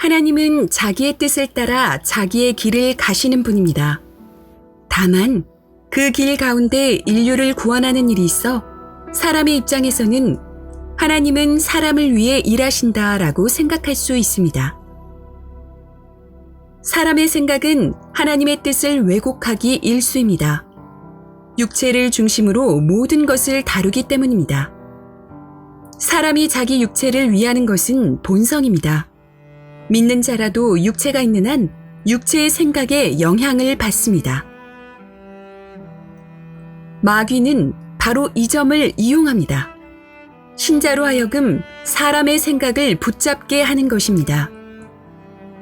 하나님은 자기의 뜻을 따라 자기의 길을 가시는 분입니다. 다만 그 길 가운데 인류를 구원하는 일이 있어 사람의 입장에서는 하나님은 사람을 위해 일하신다라고 생각할 수 있습니다. 사람의 생각은 하나님의 뜻을 왜곡하기 일쑤입니다. 육체를 중심으로 모든 것을 다루기 때문입니다. 사람이 자기 육체를 위하는 것은 본성입니다. 믿는 자라도 육체가 있는 한 육체의 생각에 영향을 받습니다. 마귀는 바로 이 점을 이용합니다. 신자로 하여금 사람의 생각을 붙잡게 하는 것입니다.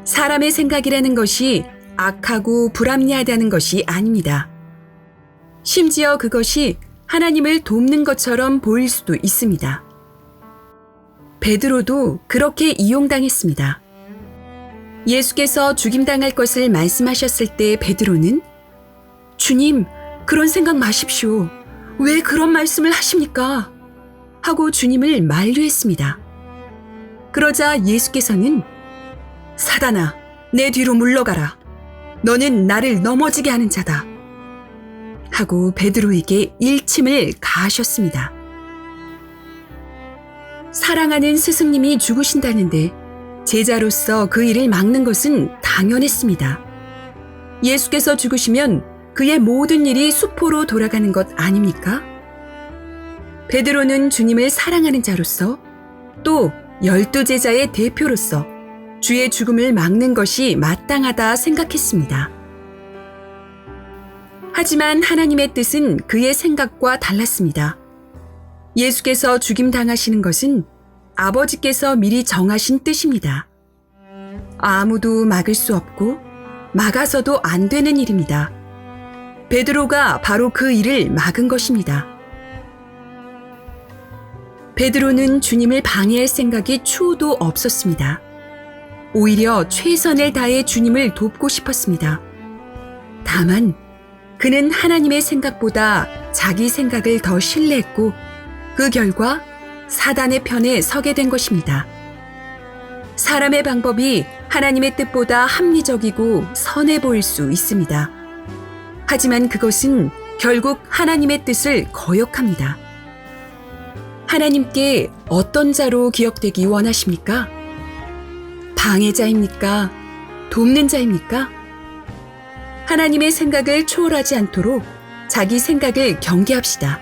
사람의 생각이라는 것이 악하고 불합리하다는 것이 아닙니다. 심지어 그것이 하나님을 돕는 것처럼 보일 수도 있습니다. 베드로도 그렇게 이용당했습니다. 예수께서 죽임당할 것을 말씀하셨을 때 베드로는 주님, 그런 생각 마십시오. 왜 그런 말씀을 하십니까? 하고 주님을 만류했습니다. 그러자 예수께서는 사단아, 내 뒤로 물러가라. 너는 나를 넘어지게 하는 자다. 하고 베드로에게 일침을 가하셨습니다. 사랑하는 스승님이 죽으신다는데 제자로서 그 일을 막는 것은 당연했습니다. 예수께서 죽으시면 그의 모든 일이 수포로 돌아가는 것 아닙니까? 베드로는 주님을 사랑하는 자로서 또 12제자의 대표로서 주의 죽음을 막는 것이 마땅하다 생각했습니다. 하지만 하나님의 뜻은 그의 생각과 달랐습니다. 예수께서 죽임당하시는 것은 아버지께서 미리 정하신 뜻입니다. 아무도 막을 수 없고 막아서도 안 되는 일입니다. 베드로가 바로 그 일을 막은 것입니다. 베드로는 주님을 방해할 생각이 추호도 없었습니다. 오히려 최선을 다해 주님을 돕고 싶었습니다. 다만 그는 하나님의 생각보다 자기 생각을 더 신뢰했고 그 결과 사단의 편에 서게 된 것입니다. 사람의 방법이 하나님의 뜻보다 합리적이고 선해 보일 수 있습니다. 하지만 그것은 결국 하나님의 뜻을 거역합니다. 하나님께 어떤 자로 기억되기 원하십니까? 방해자입니까? 돕는 자입니까? 하나님의 생각을 초월하지 않도록 자기 생각을 경계합시다.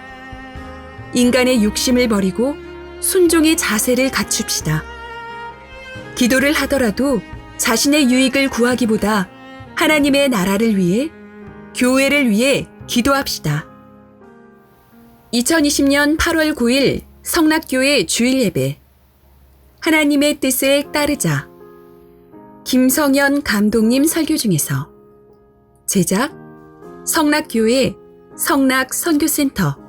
인간의 욕심을 버리고 순종의 자세를 갖춥시다. 기도를 하더라도 자신의 유익을 구하기보다 하나님의 나라를 위해, 교회를 위해 기도합시다. 2020년 8월 9일 성락교회 주일 예배. 하나님의 뜻을 따르자. 김성현 감독님 설교 중에서. 제작 성락교회 성락선교센터